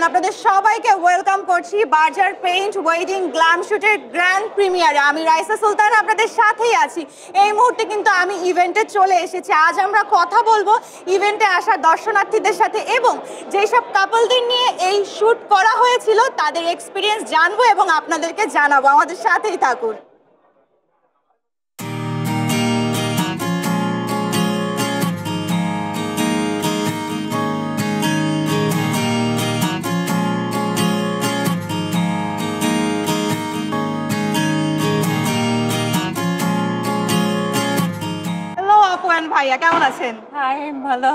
আপনাদের সবাইকে ওয়েলকাম করছি বার্জার পেইন্ট ওয়েডিং গ্ল্যাম শুটের গ্র্যান্ড প্রিমিয়ারে। আমি রাইসা সুলতান আপনাদের সাথেই আছি। এই মুহূর্তে কিন্তু আমি ইভেন্টে চলে এসেছি। আজ আমরা কথা বলবো ইভেন্টে আসা দর্শনার্থীদের সাথে এবং যেসব কাপলদের নিয়ে এই শুট করা হয়েছিল তাদের এক্সপিরিয়েন্স জানবো এবং আপনাদেরকে জানাবো। আমাদের সাথেই থাকুন। ভাইয়া কেমন আছেন? হাই, ভালো।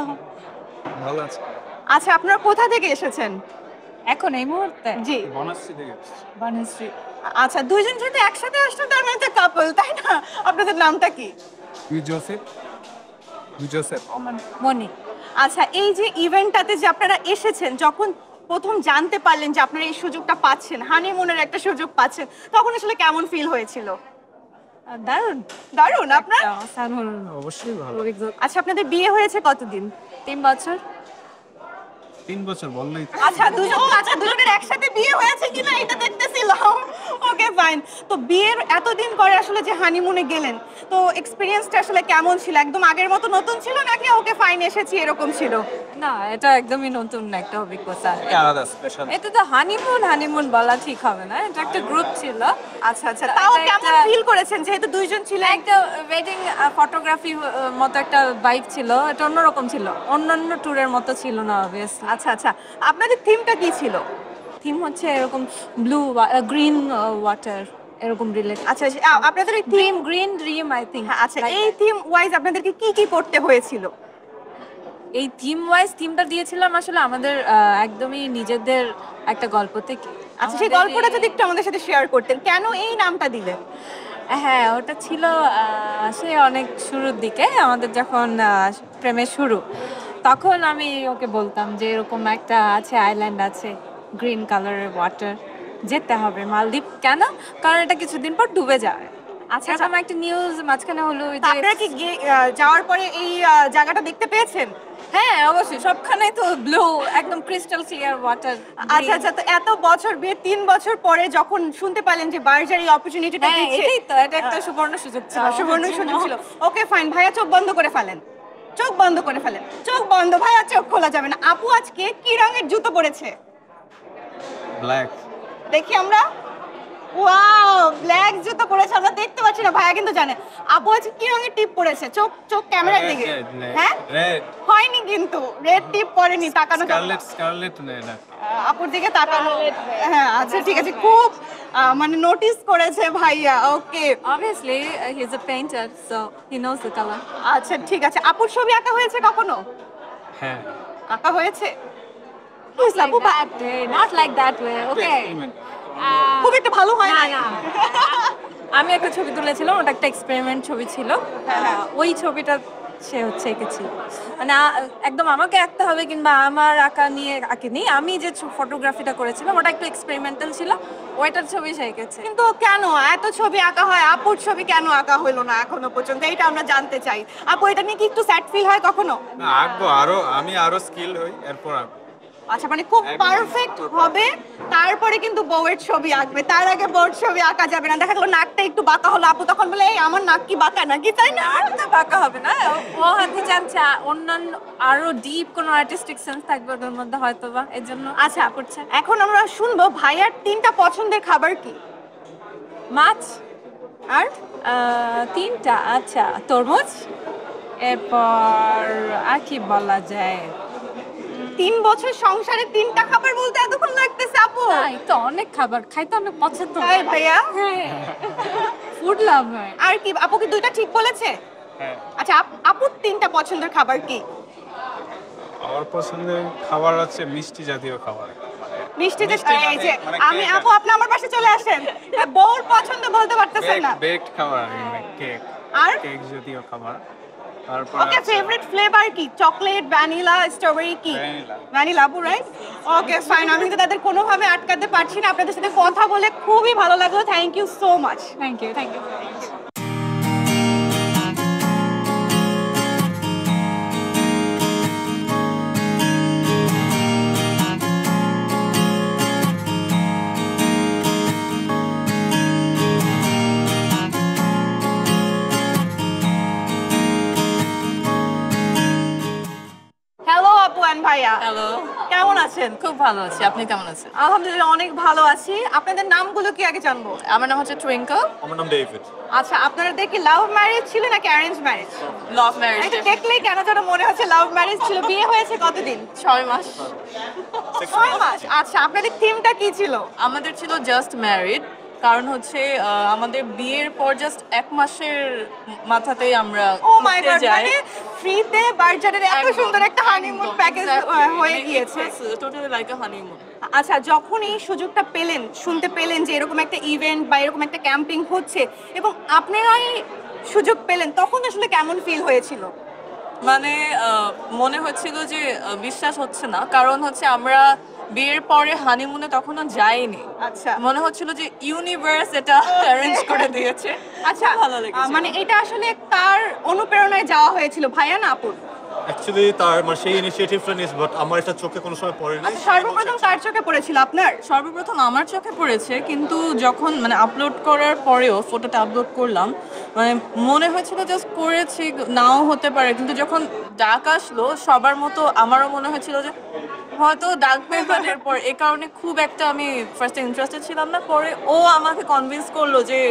ভালো আছি। আচ্ছা, আপনারা কোথা থেকে এসেছেন? এখন এই মুহূর্তে জি, বনশ্রী থেকে এসেছি। বনশ্রী। আচ্ছা, দুইজন যদি একসাথে আসতো তার মানে তো কাপল, তাই না? আপনাদের নামটা কি? জোসেফ। মনি। আচ্ছা, এই যে ইভেন্টটাতে যে আপনারা এসেছেন, যখন প্রথম জানতে পারলেন যে আপনারা এই সুযোগটা পাচ্ছেন, হানিমুনের একটা সুযোগ পাচ্ছেন, তখন আসলে কেমন ফিল হয়েছিল? দারুণ। দারুণ। আপনার? অবশ্যই ভালো। আচ্ছা, আপনাদের বিয়ে হয়েছে কতদিন? 3 বছর। 3 বছর বললেই তো। আচ্ছা, দুজনের একসাথে বিয়ে হয়েছে কিনা এটা দেখতেছিলাম। ওকে, ফাইন। তো বিয়ের এতদিন পরে আসলে যে হানিমুনে গেলেন, তো এক্সপেরিয়েন্সটা আসলে কেমন ছিল? একদম আগের মতো নতুন ছিল নাকি ওকে ফাইন এসেছি এরকম ছিল? না, এটা একদমই নতুন একটা অভিজ্ঞতা। আলাদা স্পেশাল। এটা তো হানিমুন বলা ঠিক হবে না, এটা একটা গ্রুপ ছিল। আচ্ছা আচ্ছা, তাও এটা কেমন একটা- ফিল করেছেন যেহেতু দুইজন ছিলেন? একটা ওয়েডিং ফটোগ্রাফি মতো একটা ভাইব ছিল, এটা অন্যরকম ছিল, অন্যান্য ট্যুরের মতো ছিল না অবভিয়াসলি। আচ্ছা আচ্ছা, আপনাদের থিমটা কি ছিল? থিম হচ্ছে এরকম ব্লু গ্রিন ওয়াটার এরকম রিলেটেড। আচ্ছা, আপনাদের এই theme, green dream I think. আচ্ছা, এই থিম ওয়াইজ আপনাদেরকে কি কি করতে হয়েছিল? এই থিম ওয়াইজ থিমটা দিয়েছিলাম আসলে আমাদের একদমই নিজেদের একটা গল্প থেকে। আচ্ছা, সেই গল্পটা যদি একটু আমাদের সাথে শেয়ার করতেন, কেন এই নামটা দিলেন? হ্যাঁ, ওটা ছিল সে অনেক শুরুর দিকে আমাদের যখন প্রেমের শুরু, তখন আমি ওকে বলতাম যে এরকম একটা আছে, আইল্যান্ড আছে, গ্রিন কালারের ওয়াটার, যেতে হবে মালদ্বীপ। কেন? কারণ এটা কিছুদিন পর ডুবে যাবে। আচ্ছা, এরকম একটা নিউজ মাঝখানে হলো তা আপনারা কি যাওয়ার পরে এই জায়গাটা দেখতে পেয়েছেন? হ্যাঁ, অবশ্যই, সবখানেই তো ব্লু, একদম ক্রিস্টাল ক্লিয়ার ওয়াটার। আচ্ছা আচ্ছা, তো এত বছর বিয়ে 3 বছর পরে যখন শুনতে পারলেন যে বার্জার এই অপরচুনিটিটা দিচ্ছে, এটাই তো, এটা একটা সুবর্ণ সুযোগ ছিল। সুবর্ণ সুযোগ ছিল। ওকে, ফাইন। ভাইয়া চোখ বন্ধ করে ফেলেন, চোখ বন্ধ করে ফেলেন, চোখ বন্ধ। ভাইয়া চোখ খোলা যাবে না। আপু আজকে কি রঙের জুতো পরেছে? ব্ল্যাক। দেখি আমরা। ওয়াও, ব্ল্যাক জুতো পরেছে, আমরা দেখতে পাচ্ছি না, ভাইয়া কিন্তু জানে। আপু আজকে কি রঙের টিপ পরেছে? চোখ চোখ ক্যামেরার দিকে। হ্যাঁ, রেড। হয়নি কিন্তু, রেড টিপ পরেনি। তাকানো স্কারলেট না এটা। আপুর দিকে তাকানো। হ্যাঁ, আচ্ছা ঠিক আছে, খুব মানে নোটিস করেছে ভাইয়া। ওকে, Obviously, he's a painter, so he knows the color. আচ্ছা ঠিক আছে। আপুর ছবি আঁকা হয়েছে কখনো? হ্যাঁ। আঁকা হয়েছে? Like that way, not like that way, okay? খুব একটা ভালো হয় না, না। না। আমি একটা ছবি তুলেছিলাম, ওটা একটা এক্সপেরিমেন্ট ছবি ছিল। ওই ছবিটা সে হচ্ছে এঁকেছিল। মানে একদম আমাকে আঁকতে হবে কিংবা আমার আঁকা নিয়ে আঁকিনি, আমি যে ফটোগ্রাফিটা করেছিলাম ওটা একটু এক্সপেরিমেন্টাল ছিল, ওইটার ছবি সে এঁকেছে। কিন্তু কেন এত ছবি আঁকা হয়, আপুর ছবি কেন আঁকা হলো না এখনো পর্যন্ত? এটা আমরা জানতে চাই। আপু, এটা নিয়ে কি একটু স্যাড ফিল হয় কখনো? না, আঁকবো আমি আরো স্কিল হই এরপর আঁকবো। আচ্ছা, মানে খুব পারফেক্ট হবে তারপরে কিন্তু বউয়ের ছবি আঁকবে, তার আগে বউয়ের ছবি আঁকা যাবে না। দেখা গেলো নাকটা একটু বাঁকা হলো, আপু তখন বলে এই আমার নাক কি বাঁকা নাকি, তাই না? আর তো বাঁকা হবে না, ও হয়তো চাচ্ছে অন্যান্য আরো ডিপ কোনো আর্টিস্টিক সেন্স থাকবে ওদের মধ্যে হয়তো বা, এর জন্য আচ্ছা, করছে। এখন আমরা শুনবো ভাইয়ার 3টা পছন্দের খাবার কি? মাছ আর 3টা। আচ্ছা, তরমুজ, এরপর আর কি বলা যায়, 3 বছর সংসারে 3টা খাবার বলতে এতক্ষণ লাগতেছে আপু? তাই তো, অনেক খাবার খাইতে অনেক পছন্দ। তাই ভাইয়া? হ্যাঁ, ফুড লাভ হয়। আর কি, আপু কি 2টা ঠিক বলেছে? হ্যাঁ। আচ্ছা, আপুর 3টা পছন্দের খাবার কি? আমার পছন্দের খাবার হচ্ছে মিষ্টি জাতীয় খাবার। মিষ্টি যে মিষ্টি এই যে মানে আমি কেক। আপু, আপনি আমার পাশে চলে আসেন। বউর পছন্দ বলতে পারতেছেন না। বেকড খাবার, কেক। আর কেক জাতীয় খাবার। তারপর ওকে, ফেভারিট ফ্লেভার কি? চকলেট, ভ্যানিলা, স্ট্রবেরি কি? ভ্যানিলা। ভ্যানিলা আপু, রাইট? ওকে, ফাইন। আমি কিন্তু তাদের কোনোভাবে আটকাতে পারছি না। আপনাদের সাথে কথা বলে খুবই ভালো লাগলো। Thank you so much. Thank you. ভাইয়া। হ্যালো, কেমন আছেন? খুব ভালো আছি। আপনি কেমন আছেন? আলহামদুলিল্লাহ অনেক ভালো আছি। আপনাদের নামগুলো কি আগে জানবো? আমার নাম হচ্ছে টুইঙ্কল। আমার নাম ডেভিড। আচ্ছা, আপনাদের কি লাভ ম্যারেজ ছিল নাকি অ্যারেঞ্জ ম্যারেজ? Love marriage. এটা দেখলেই কেন যেন মনে হচ্ছে লাভ ম্যারেজ ছিল। বিয়ে হয়েছে কতদিন? 6 মাস। 6 মাস। আচ্ছা, আপনাদের থিমটা কি ছিল? আমাদের ছিল জাস্ট ম্যারিড, কারণ হচ্ছে আমাদের বিয়ের পর জাস্ট 1 মাসের মাথাতেই আমরা ও মাই ঘুরতে গড, যাই। মানে ফ্রিতে বার্জারের এত সুন্দর একটা হানিমুন প্যাকেজ হয়ে গিয়েছে। টোটালি লাইক আ হানিমুন। আচ্ছা, যখন এই সুযোগটা পেলেন, শুনতে পেলেন যে এরকম একটা ইভেন্ট বা এরকম একটা ক্যাম্পিং হচ্ছে এবং আপনারাই সুযোগ পেলেন, তখন আসলে কেমন ফিল হয়েছিল? মানে মনে হচ্ছিল যে বিশ্বাস হচ্ছে না, কারণ হচ্ছে আমরা বিয়ের পরে হানিমুনে তখনও যাইনি। আচ্ছা। মনে হচ্ছিল যে ইউনিভার্স এটা অ্যারেঞ্জ করে দিয়েছে। আচ্ছা, ভালো লেগেছে। মানে এটা আসলে কার অনুপ্রেরণায় যাওয়া হয়েছিল, ভাইয়া না আপুর? অ্যাকচুয়ালি তার মানে সেই ইনিশিয়েটিভটা নিস, বাট আমার এটা চোখে কোনো সময় পড়ে নাই। আচ্ছা, সর্বপ্রথম কার চোখে পড়েছিল আপনার? সর্বপ্রথম আমার চোখে পড়েছে, কিন্তু যখন মানে আপলোড করার পরেও ফটোটা আপলোড করলাম, মানে মনে হয়েছিল জাস্ট করেছি, নাও হতে পারে, কিন্তু যখন ডাক আসলো সবার মতো আমারও মনে হয়েছিল যে হয়তো ডাকবে, বাট এরপর এই কারণে খুব একটা আমি ফার্স্টে ইন্টারেস্টেড ছিলাম না। পরে ও আমাকে কনভিন্স করলো যে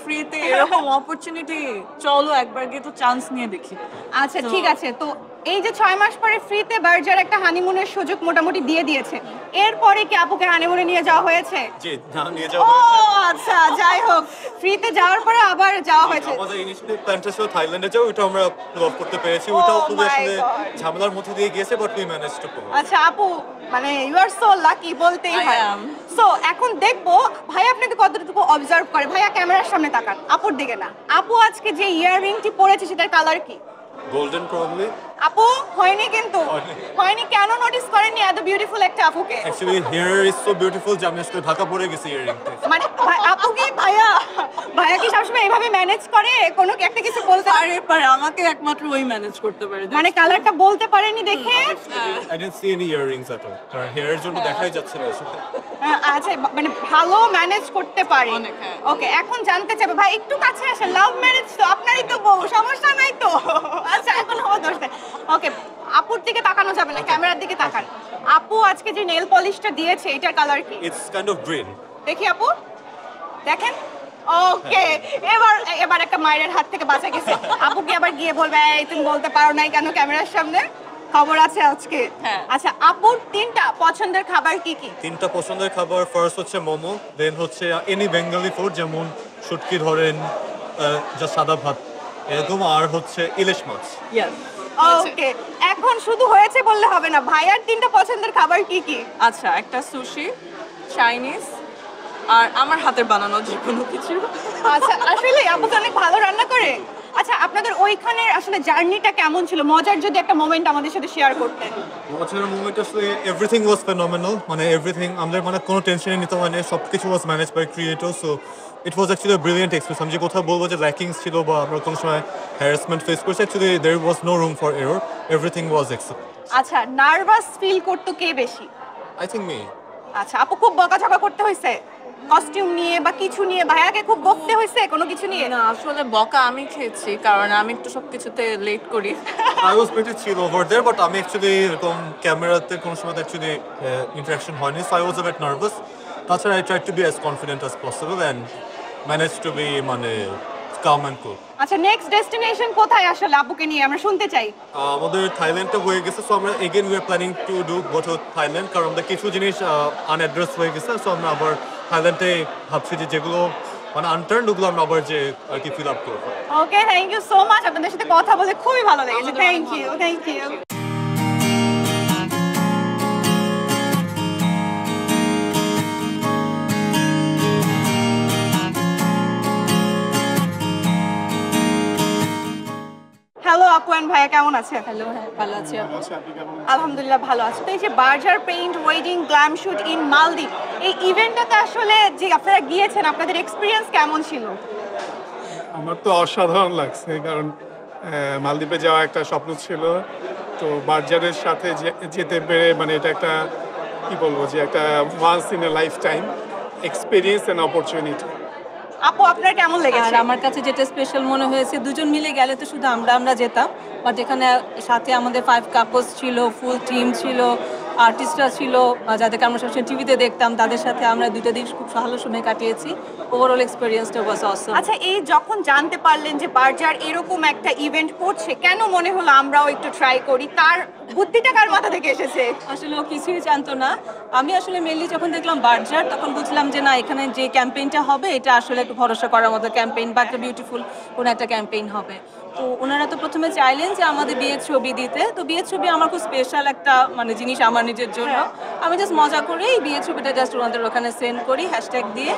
ফ্রিতে এরকম অপরচুনিটি, চলো একবার গিয়ে তো চান্স নিয়ে দেখি। আচ্ছা, ঠিক আছে। তো এই যে 6 মাস পরে ফ্রিতে বার্জার একটা হানিমুনের সুযোগ মোটামুটি দিয়ে দিয়েছে, এরপরে কি আপুকে হানিমুনে নিয়ে যাওয়া হয়েছে? জি, না নিয়ে ও যাওয়া হয়েছে। আচ্ছা, যাই হোক, ফ্রিতে যাওয়ার পরে আবার যাওয়া হয়েছে। আমাদের ইনিশিয়াল প্ল্যানটা ছিল থাইল্যান্ডে যাও, ওটা আমরা পুল অফ করতে পেরেছি। ওটাও খুবই my আসলে God. ঝামেলার মধ্যে দিয়ে গিয়েছে, বাট উই ম্যানেজ টু পুল। আচ্ছা আপু, মানে ইউ আর সো লাকি বলতেই I হয়। am. সো এখন দেখবো ভাই আপনাকে কতটুকু অবজার্ভ করে। ভাইয়া ক্যামেরার সামনে তাকান, আপুর দিকে না। আপু আজকে যে ইয়াররিংটি পরেছে সেটার কালার কি? Golden probably. আপু হয়নি কিন্তু, হয়নি। হয়নি কেন নোটিস করেননি এত বিউটিফুল একটা আপুকে? Actually hair is so beautiful যে আমি আসলে ঢাকা পড়ে গেছি ইয়ারিংটা। মানে আপু কি ভাইয়া কি সবসময় এইভাবে ম্যানেজ করে? কোনো কি একটা কিছু বলতে পারে আমাকে একমাত্র ওই ম্যানেজ করতে পারে। মানে কালারটা বলতে পারেনি দেখে? I didn't C any earrings at all, কারণ হেয়ারের জন্য দেখাই যাচ্ছে না আসলে। আচ্ছা, মানে ভালো ম্যানেজ করতে পারে। অনেক, হ্যাঁ। ওকে, এখন জানতে চাইবো ভাই, একটু কাছে আসেন। লাভ ম্যারেজ তো আপনারই তো বউ, সমস্যা নাই তো? আচ্ছা, এখন আমার দোষ নেই। ওকে, আপুর দিকে তাকানো যাবে না, ক্যামেরার দিকে তাকান। আপু আজকে যে নেল পলিশটা দিয়েছে এটার কালার কি? It's kind of green. দেখি আপু, দেখেন। ওকে, এবার একটা মায়ের হাত থেকে বাঁচা গেছে। আপু কি আবার গিয়ে বলবে এই তুমি বলতে পারো নাই কেন ক্যামেরার সামনে? খবর আছে আজকে। হ্যাঁ। আচ্ছা, আপুর 3টা পছন্দের খাবার কি কি? 3টা পছন্দের খাবার, ফার্স্ট হচ্ছে মোমো, দেন হচ্ছে এনি বেঙ্গলি ফুড, যেমন শুটকি ধরেন, যা সাদা ভাত এরকম, আর হচ্ছে ইলিশ মাছ। ওকে, এখন শুধু হয়েছে বললে হবে না, ভাইয়ার 3টা পছন্দের খাবার কি কি? আচ্ছা, একটা সুশি, চাইনিজ, আর আমার হাতের বানানো যে কোনো কিছু। আচ্ছা, আসলে আপু তো অনেক ভালো রান্না করে। আচ্ছা, আপনাদের ওইখানে আসলে জার্নিটা কেমন ছিল? মজার যদি একটা মোমেন্ট আমাদের সাথে শেয়ার করতেন। মজার মোমেন্ট আসলে এভরিথিং ওয়াজ ফেনোমেনাল, মানে এভরিথিং আমাদের মানে কোনো টেনশনই নিতে হয়নি, সব কিছু was manage by creator. So it was actually brilliant experience. আমি যে কোথাও বলবো যে ল্যাকিংস ছিল বা আমরা কোনো সময় হ্যারাসমেন্ট ফেস করছি, actually there was no room for error, everything was accept. আচ্ছা, নার্ভাস ফিল করতো কে বেশি? I think me. আচ্ছা, আপু খুব বকাঝকা করতে হয়েছে কস্টিউম নিয়ে বা কিছু নিয়ে? ভাইয়াকে খুব বকতে হয়েছে কোনো কিছু নিয়ে? না, আসলে বকা আমি খেয়েছি, কারণ আমি একটু সবকিছুতে লেট করি। I was pretty chill over there, but আমি অ্যাকচুয়ালি এরকম ক্যামেরাতে কোনো সময় অ্যাকচুয়ালি ইন্টারাকশন হয়নি, so I was a bit nervous. তাছাড়া I try to be as confident as possible and manage to be মানে কাম অ্যান্ড কুল। আচ্ছা, নেক্সট ডেস্টিনেশন কোথায় আসলে আপুকে নিয়ে আমরা শুনতে চাই? আমাদের থাইল্যান্ডটা হয়ে গেছে, সো আমরা again we are planning to do go to Thailand, কারণ আমাদের কিছু জিনিস আনঅ্যাড্রেস হয়ে গেছে। সো আমরা আবার থাইল্যান্ডে ভাবছি যে যেগুলো মানে আনটার্ন, ওগুলো আমরা আবার যে আর কি ফিল আপ করবো। Okay, thank you so much. আপনাদের সাথে কথা বলে খুবই ভালো লেগেছে। Thank you, thank you. Hello আপু এন্ড ভাইয়া, কেমন আছেন? হ্যালো, ভালো আছি। আলহামদুলিল্লাহ ভালো আছে। তো এই যে Berger paint wedding glam shoot in মালদ্বীপ, এই ইভেন্টটাতে আসলে যে আপনারা গিয়েছেন, আপনাদের এক্সপিরিয়েন্স কেমন ছিল? আমার তো অসাধারণ লাগছে, কারণ মালদ্বীপে যাওয়া একটা স্বপ্ন ছিল। তো বার্জারের সাথে যেতে পেরে মানে এটা একটা কি বলবো যে একটা once in a lifetime experience and opportunity. আপু আপনার কেমন আর লেগেছে? আমার কাছে যেটা স্পেশাল মনে হয়েছে, দুজন মিলে গেলে তো শুধু আমরা যেতাম, বাট এখানে সাথে আমাদের 5 কাপলস ছিল, ফুল টিম ছিল, আর্টিস্টরা ছিল, যাদেরকে আমরা সবসময় টিভিতে দেখতাম, তাদের সাথে আমরা 2টা দিন খুব ভালো সময় কাটিয়েছি। ওভারঅল এক্সপিরিয়েন্সটা ওয়াজ অসম। আচ্ছা, এই যখন জানতে পারলেন যে বার্জার এরকম একটা ইভেন্ট করছে, কেন মনে হলো আমরাও একটু ট্রাই করি? তার বুদ্ধিটা কার মাথা থেকে এসেছে? আসলে ও কিছুই জানতো না। আমি আসলে মেনলি যখন দেখলাম বার্জার, তখন বুঝলাম যে না, এখানে যে ক্যাম্পেইনটা হবে এটা আসলে একটু ভরসা করার মতো ক্যাম্পেইন বা একটা বিউটিফুল কোনো একটা ক্যাম্পেইন হবে। তো ওনারা তো প্রথমে চাইলেন যে আমাদের বিয়ের ছবি দিতে। তো বিয়ের ছবি আমার খুব স্পেশাল একটা মানে জিনিস আমার নিজের জন্য। আমি জাস্ট মজা করে এই বিয়ের ছবিটা জাস্ট ওনাদের ওখানে সেন্ড করি হ্যাশট্যাগ দিয়ে।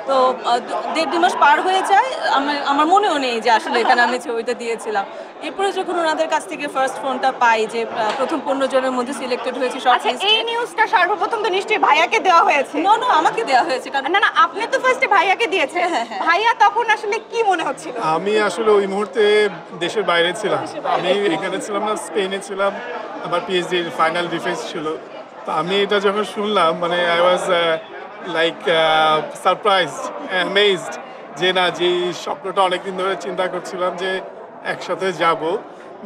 তো 1.5-2 মাস পার হয়ে যায়, আমার মনেও নেই যে আসলে এখানে আমি ছবিটা দিয়েছিলাম। এরপরে যখন ওনাদের কাছ থেকে ফার্স্ট ফোনটা পাই যে প্রথম 15 জনের মধ্যে সিলেক্টেড হয়েছে শর্ট আচ্ছা, লিস্টে। এই নিউজটা সর্বপ্রথম তো নিশ্চয়ই ভাইয়াকে দেওয়া হয়েছে। না, আমাকে দেওয়া হয়েছে কারণ না না, আপনি তো ফার্স্টে ভাইয়াকে দিয়েছেন। ভাইয়া তখন আসলে কি মনে হচ্ছিল? আমি আসলে ওই মুহূর্তে দেশের বাইরে ছিলাম, আমি এখানে ছিলাম না, স্পেনে ছিলাম, আমার পিএইচডির ফাইনাল ডিফেন্স ছিল। তো আমি এটা যখন শুনলাম মানে I was like surprised, amazed যে না, যে স্বপ্নটা অনেকদিন ধরে চিন্তা করছিলাম যে একসাথে যাব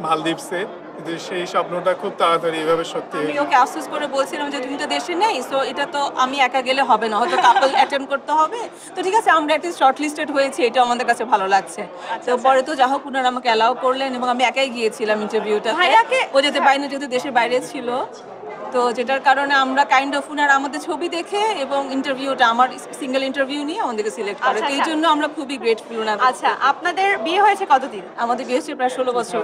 মালদ্বীপসে, কিন্তু সেই স্বপ্নটা খুব তাড়াতাড়ি এভাবে সত্যি হয়ে আমি ওকে আফসোস করে বলছিলাম যে তুমি তো দেশে নেই, সো এটা তো আমি একা গেলে হবে না, হয়তো কাপল অ্যাটেন্ড করতে হবে। তো ঠিক আছে, আমরা একটা শর্ট লিস্টেড হয়েছি, এটা আমাদের কাছে ভালো লাগছে। তো পরে তো যা হোক ওনারা আমাকে অ্যালাউ করলেন এবং আমি একাই গিয়েছিলাম ইন্টারভিউটা। ভাইয়াকে- ও যেতে বাইরে, যেহেতু দেশের বাইরে ছিল, তো যেটার কারণে আমরা কাইন্ড অফ ওনারা আমাদের ছবি দেখে এবং ইন্টারভিউটা আমার সিঙ্গেল ইন্টারভিউ নিয়ে আমাদেরকে সিলেক্ট করে। আচ্ছা, তো এই আচ্ছা। জন্য আমরা খুবই গ্রেটফুল ওনাদের। আচ্ছা, আপনাদের বিয়ে হয়েছে কতদিন? আমাদের বিয়ে হচ্ছে প্রায় 16 বছর।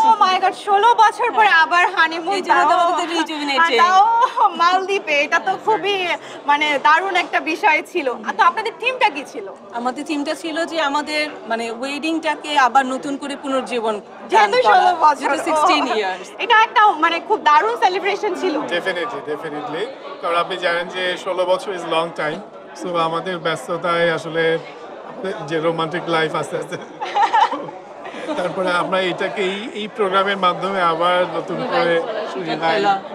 ও মাই গড, 16 বছর পরে আবার হানিমুন! এই জন্য তো আমাদের rejuvenating। তাও মালদ্বীপে, এটা তো খুবই মানে দারুণ একটা বিষয় ছিল। তো আপনাদের থিমটা কি ছিল? আমাদের থিমটা ছিল যে আমাদের মানে ওয়েডিংটাকে আবার নতুন করে পুনর্জীবন যেহেতু 16 বছর, 16 ইয়ার্স। এটা একটা মানে খুব দারুণ সেলিব্রেশন ছিল। ডেফিনেটলি, কারণ আপনি জানেন যে 16 বছর ইজ লং টাইম। সো আমাদের ব্যস্ততায় আসলে যে রোমান্টিক লাইফ আস্তে আস্তে তারপরে আমরা এটাকে এই প্রোগ্রামের মাধ্যমে আবার নতুন করে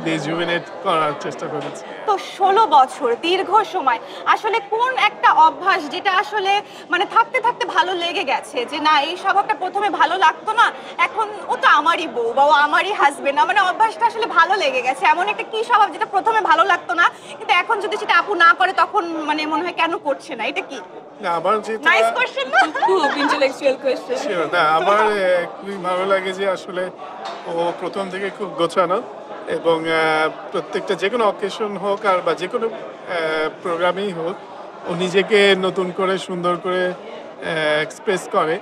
রিজুভিনেট করার চেষ্টা করেছি। তো 16 বছর দীর্ঘ সময়, আসলে কোন একটা অভ্যাস যেটা আসলে মানে থাকতে থাকতে ভালো লেগে গেছে যে না, এই স্বভাবটা প্রথমে ভালো লাগতো না, এখন ও তো আমারই বউ বা ও আমারই হাজবেন্ড, মানে অভ্যাসটা আসলে ভালো লেগে গেছে? এমন একটা কি স্বভাব যেটা প্রথমে ভালো লাগতো না, কিন্তু এখন যদি সেটা আপু না করে তখন মানে মনে হয় কেন করছে না? এটা কি? না, আমার যেটা নাইস কোশ্চেন না? খুব ইন্টেলেকচুয়াল কোয়েশ্চেন। Sure, না, আমার খুবই ভালো লাগে যে আসলে ও প্রথম থেকে খুব গোছানো এবং প্রত্যেকটা যে কোনো অকেশন হোক আর বা যে কোনো প্রোগ্রামেই হোক, ও নিজেকে নতুন করে সুন্দর করে এক্সপ্রেস করে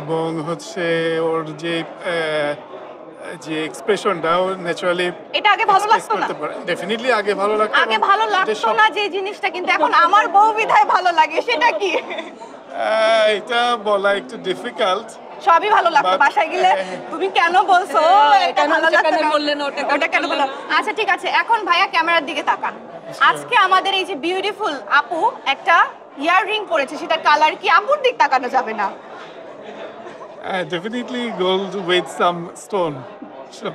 এবং হচ্ছে ওর যে এক্সপ্রেশনটা ও ন্যাচারালি এটা আগে ভালো লাগতো না? ডেফিনেটলি আগে ভালো লাগতো। আগে এবং ভালো এটা লাগতো সব- না যে জিনিসটা, কিন্তু এখন আমার বউ বিধায় ভালো লাগে, সেটা কি? এটা বলা একটু ডিফিকাল্ট। সবই ভালো লাগতো, But- বাসায় গেলে তুমি কেন বলছো এটা কেন ভালো এটা লাগতো কেন না? বললেন, ওটা কেন ওটা কেন বললো? বললেন? আচ্ছা ঠিক আছে, এখন ভাইয়া ক্যামেরার দিকে তাকান। আজকে আমাদের এই যে বিউটিফুল আপু একটা ইয়াররিং পরেছে, সেটা কালার কি? আপুর দিক তাকানো যাবে না? Definitely gold with some stone. So,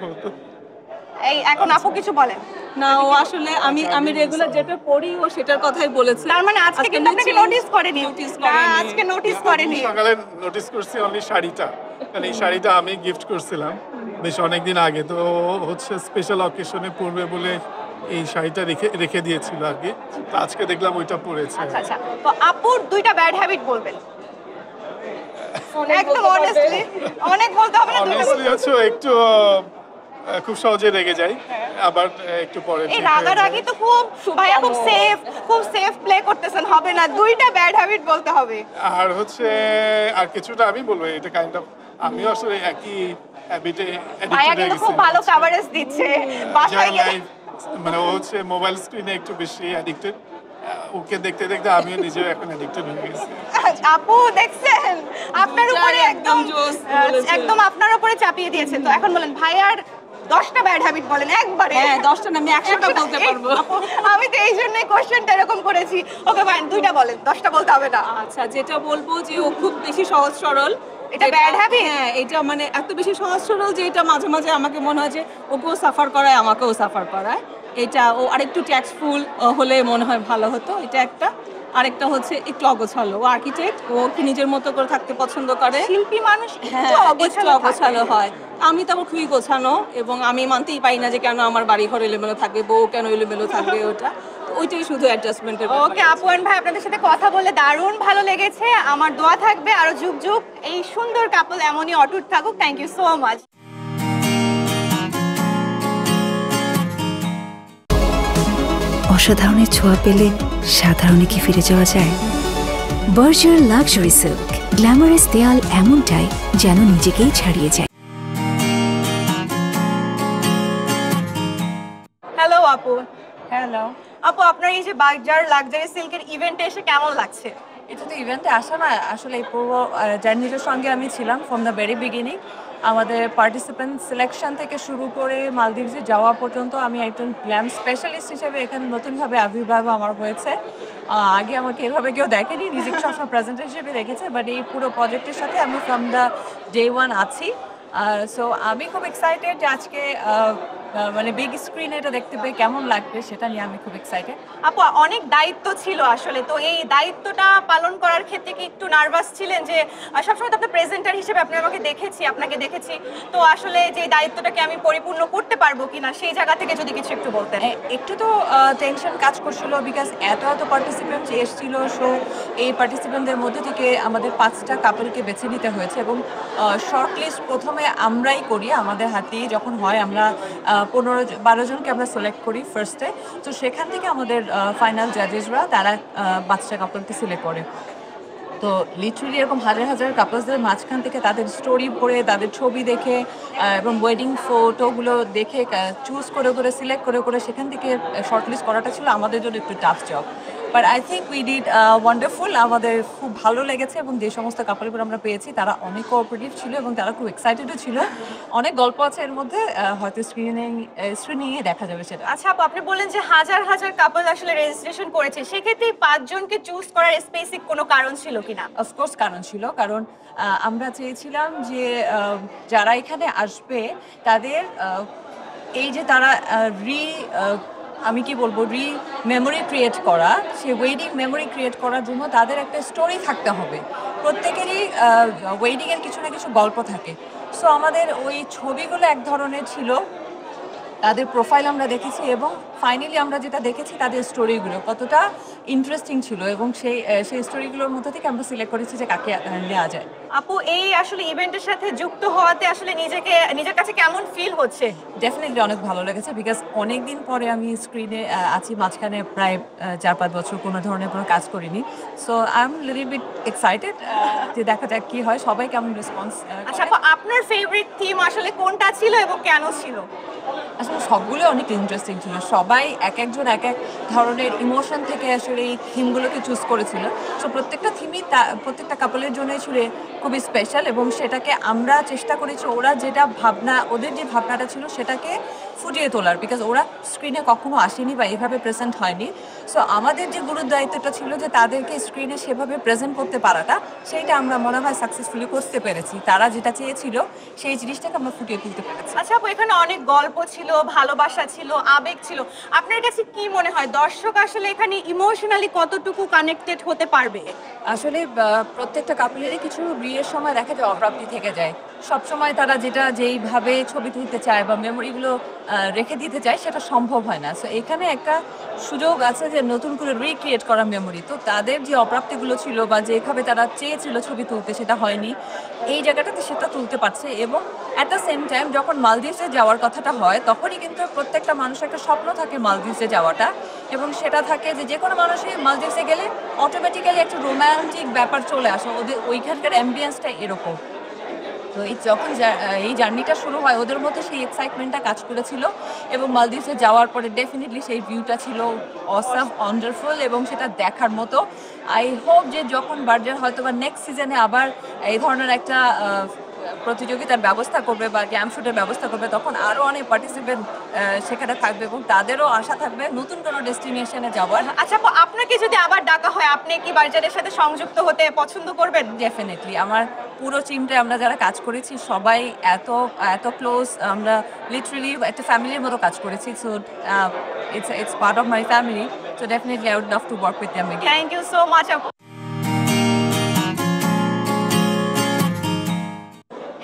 এই এখন আপু কিছু বলেন। না, ও আসলে আমি রেগুলার যেটা পড়ি ও সেটার কথাই বলেছে। তার মানে আজকে কিন্তু আপনাকে নোটিস করেনি? নোটিস না, করেনি। আজকে নোটিস করেনি। সকালে নোটিস করছি অনলি শাড়িটা, কারণ এই শাড়িটা আমি গিফট করছিলাম বেশ অনেকদিন আগে। তো হচ্ছে স্পেশাল অকেশনে পরবে বলে এই শাড়িটা রেখে দিয়েছিল আগে, তো আজকে দেখলাম ওইটা পরেছে। আচ্ছা আচ্ছা, তো আপুর দুইটা ব্যাড হ্যাবিট বলবেন একদম অনেস্টলি। অনেক বলতে হবে না, দুইটা অনেস্টলি বলতে হবে। হচ্ছে একটু খুব সহজে রেগে যাই, আবার একটু পরে এই ঠিক হয়ে রাগারাগি যায়। তো ভাইয়া খুব সেফ প্লে করতেছেন, হবে না, দুইটা ব্যাড হ্যাবিট বলতে হবে। আর হচ্ছে আর কিছুটা আমি বলবো, এটা কাইন্ড অফ আমিও আসলে একই হ্যাবিটে ভাইয়া কিন্তু খুব ভালো কভারেজ দিচ্ছে বাসায় গেলে। মানে ও হচ্ছে মোবাইল স্ক্রিনে একটু বেশি অ্যাডিক্টেড, ওকে দেখতে দেখতে আমিও নিজেও এখন অ্যাডিক্টেড হয়ে গেছি। আপু দেখছেন, আপনার উপরে একদম জোস বলেছে। একদম আপনার উপরে চাপিয়ে দিয়েছে। তো এখন বলেন ভাইয়ার 10টা ব্যাড হ্যাবিট বলেন একবারে। হ্যাঁ, 10টা না, আমি 100টা বলতে পারবো। আমি তো এই জন্যই কোশ্চেনটা এরকম করেছি। ওকে ভাই, দুইটা বলেন, 10টা বলতে হবে না। আচ্ছা, যেটা বলবো যে ও খুব বেশি সহজ সরল। এটা bad habit? হ্যাঁ, এটা মানে এত বেশি সহজ সরল যে এটা মাঝে মাঝে আমাকে মনে হয় যে ওকেও সাফার করায়, আমাকেও সাফার করায়। এটা ও আরেকটু ট্যাক্সফুল হলে মনে হয় ভালো হতো, এটা একটা। আরেকটা হচ্ছে একটু অগোছালো। ও আর্কিটেক্ট, ও কি নিজের মতো করে থাকতে পছন্দ করে। শিল্পী মানুষ হ্যাঁ, একটু একটু অগোছালো অগোছালো থাকে। হয়। আমি তো আবার খুবই গোছানো, এবং আমি মানতেই পারি না যে কেন আমার বাড়ি ঘর এলোমেলো থাকবে, বউ কেন এলোমেলো থাকবে। ওটা তো ওইটাই শুধু অ্যাডজাস্টমেন্টের ব্যাপার। ওকে আপু এন্ড ভাই, আপনাদের সাথে কথা বলে দারুণ ভালো লেগেছে। আমার দোয়া থাকবে আরো যুগ যুগ এই সুন্দর কাপল এমনই অটুট থাকুক। Thank you so much. অসাধারণের ছোঁয়া পেলে সাধারণে কি ফিরে যাওয়া যায়? বার্জার লাক্সারি সিল্ক, গ্ল্যামারাস দেয়াল এমনটাই যেন নিজেকেই ছাড়িয়ে যায়। হ্যালো আপু। হ্যালো। আপু আপনার এই যে বাজার লাক্সারি সিল্কের ইভেন্টে এসে কেমন লাগছে? এটা তো ইভেন্টে আসা না, আসলে এই পুরো জার্নিটার সঙ্গে আমি ছিলাম ফ্রম দ্য ভেরি বিগিনিং। আমাদের পার্টিসিপেন্ট সিলেকশন থেকে শুরু করে মালদ্বীপসে যাওয়া পর্যন্ত আমি একজন গ্ল্যাম স্পেশালিস্ট হিসেবে এখানে নতুনভাবে আবির্ভাব আমার হয়েছে। আগে আমাকে এভাবে কেউ দেখেনি, নিজেকে সবসময় প্রেজেন্টার হিসেবে দেখেছে, বাট এই পুরো প্রজেক্টের সাথে আমি ফ্রম দ্য ডে ওয়ান আছি। সো আমি খুব এক্সাইটেড যে আজকে মানে বিগ স্ক্রিনে এটা দেখতে পেয়ে কেমন লাগবে সেটা নিয়ে আমি খুব এক্সাইটেড। আপু অনেক দায়িত্ব ছিল আসলে, তো এই দায়িত্বটা পালন করার ক্ষেত্রে কি একটু নার্ভাস ছিলেন? যে সবসময় তো আপনার প্রেজেন্টার হিসেবে আপনাকে দেখেছি, তো আসলে যে দায়িত্বটাকে আমি পরিপূর্ণ করতে পারবো কিনা সেই জায়গা থেকে যদি কিছু একটু বলতেন। একটু তো টেনশন কাজ করছিল, বিকজ এত পার্টিসিপেন্ট এসেছিল। সো এই পার্টিসিপেন্টদের মধ্যে থেকে আমাদের 5টা কাপলকে বেছে নিতে হয়েছে, এবং শর্ট লিস্ট প্রথমে আমরাই করি, আমাদের হাতেই যখন হয় আমরা 15-12 জনকে আমরা সিলেক্ট করি ফার্স্টে। তো সেখান থেকে আমাদের ফাইনাল জাজেসরা তারা 5টা কাপলকে সিলেক্ট করে। তো লিটারালি এরকম হাজার হাজার কাপলসদের মাঝখান থেকে তাদের স্টোরি পড়ে, তাদের ছবি দেখে এবং ওয়েডিং ফটোগুলো দেখে চুজ করে করে সিলেক্ট করে করে সেখান থেকে শর্টলিস্ট করাটা ছিল আমাদের জন্য একটু tough job. But I think we did wonderful. আমাদের খুব ভালো লেগেছে, এবং যে সমস্ত কাপলগুলো আমরা পেয়েছি তারা অনেক কোঅপারেটিভ ছিল এবং তারা খুব এক্সাইটেডও ছিল। অনেক গল্প আছে এর মধ্যে, হয়তো স্ক্রিনিংয়ে দেখা যাবে সেটা। আচ্ছা আপু, আপনি বললেন যে হাজার হাজার কাপল আসলে রেজিস্ট্রেশন করেছে, সেক্ষেত্রে 5 জনকে চুজ করার স্পেসিফিক কোনো কারণ ছিল কিনা? অফকোর্স কারণ ছিল, কারণ আমরা চেয়েছিলাম যে যারা এখানে আসবে তাদের এই যে তারা আমি কি বলবো মেমোরি ক্রিয়েট করা, সে ওয়েডিং মেমোরি ক্রিয়েট করার জন্য তাদের একটা স্টোরি থাকতে হবে। প্রত্যেকেরই ওয়েডিংয়ের কিছু না কিছু গল্প থাকে। সো আমাদের ওই ছবিগুলো এক ধরনের ছিল, তাদের প্রোফাইল আমরা দেখেছি, এবং ফাইনালি আমরা যেটা দেখেছি তাদের স্টোরিগুলো কতটা ইন্টারেস্টিং ছিল, এবং সেই স্টোরিগুলোর মধ্যে থেকে আমরা সিলেক্ট করেছি যে কাকে নেওয়া যায়। আপু এই আসলে ইভেন্টের সাথে যুক্ত হওয়াতে আসলে নিজের কাছে কেমন ফিল হচ্ছে? ডেফিনেটলি অনেক ভালো লেগেছে, বিকজ অনেক দিন পরে আমি স্ক্রিনে আছি, মাঝখানে প্রায় 4-5 বছর কোনো ধরনের কোনো কাজ করিনি। So I am little bit excited যে দেখা যাক কি হয়, সবাই কেমন রেসপন্স। আচ্ছা আপু, আপনার ফেভারিট থিম আসলে কোনটা ছিল এবং কেন ছিল? আসলে সবগুলো অনেক ইন্টারেস্টিং ছিল, সবাই এক একজন এক এক ধরনের ইমোশন থেকে আসলে এই থিমগুলোকে চুজ করেছিল। সো প্রত্যেকটা থিমই প্রত্যেকটা কাপলের জন্যই ছিল খুবই স্পেশাল, এবং সেটাকে আমরা চেষ্টা করেছি ওরা যেটা ভাবনা, ওদের যে ভাবনাটা ছিল সেটাকে ফুটিয়ে তোলার, বিকজ ওরা স্ক্রিনে কখনো আসেনি বা এভাবে প্রেজেন্ট হয়নি। সো আমাদের যে গুরুর দায়িত্বটা ছিল যে তাদেরকে স্ক্রিনে সেভাবে প্রেজেন্ট করতে পারাটা, সেইটা আমরা মনে হয় সাকসেসফুলি করতে পেরেছি। তারা যেটা চেয়েছিল সেই জিনিসটাকে আমরা ফুটিয়ে তুলতে পেরেছি। আচ্ছা আপু, এখানে অনেক গল্প ছিল, ভালোবাসা ছিল, আবেগ ছিল। আপনার কাছে কি মনে হয় দর্শক আসলে এখানে ইমোশনালি কতটুকু কানেক্টেড হতে পারবে? আসলে প্রত্যেকটা কাপলেরই কিছু বিয়ের সময় দেখা যায় অপ্রাপ্তি থেকে যায়। সবসময় তারা যেইভাবে ছবি তুলতে চায় বা মেমোরিগুলো রেখে দিতে চায় সেটা সম্ভব হয় না। সো এখানে একটা সুযোগ আছে যে নতুন করে রিক্রিয়েট করা মেমোরি। তো তাদের যে অপ্রাপ্তিগুলো ছিল বা যেভাবে তারা চেয়েছিল ছবি তুলতে সেটা হয়নি, এই জায়গাটাতে সেটা তুলতে পারছে। এবং অ্যাট দ্য সেম টাইম যখন মালদ্বীপসে যাওয়ার কথাটা হয় তখনই কিন্তু প্রত্যেকটা মানুষের একটা স্বপ্ন থাকে মালদ্বীপসে যাওয়াটা, এবং সেটা থাকে যে কোনো মানুষই মালদ্বীপসে গেলে অটোমেটিক্যালি একটা রোম্যান্টিক ব্যাপার চলে আসে, ওদের ওইখানকার অ্যাম্বিয়েন্সটা এরকম। তো যখন এই জার্নিটা শুরু হয় ওদের মধ্যে সেই এক্সাইটমেন্টটা কাজ করেছিল, এবং মালদ্বীপসে যাওয়ার পরে ডেফিনেটলি সেই ভিউটা ছিল অসাম, ওয়ান্ডারফুল, এবং সেটা দেখার মতো। আই হোপ যে যখন বার্জার হয়তো বা নেক্সট সিজনে আবার এই ধরনের একটা প্রতিযোগিতার ব্যবস্থা করবে বা গ্ল্যাম শুটের ব্যবস্থা করবে, তখন আরও অনেক পার্টিসিপেন্ট সেখানে থাকবে এবং তাদেরও আশা থাকবে নতুন কোনো ডেস্টিনেশনে যাওয়ার। আচ্ছা আপু, আপনাকে যদি আবার ডাকা হয় আপনি কি বার্জারের সাথে সংযুক্ত হতে পছন্দ করবেন? ডেফিনেটলি আমার পুরো টিমটা আমরা যারা কাজ করেছি সবাই এত এত ক্লোজ, আমরা লিটারালি একটা ফ্যামিলির মতো কাজ করেছি। So it's part of my family, so definitely I would love to work with them again. Thank you so much আপু।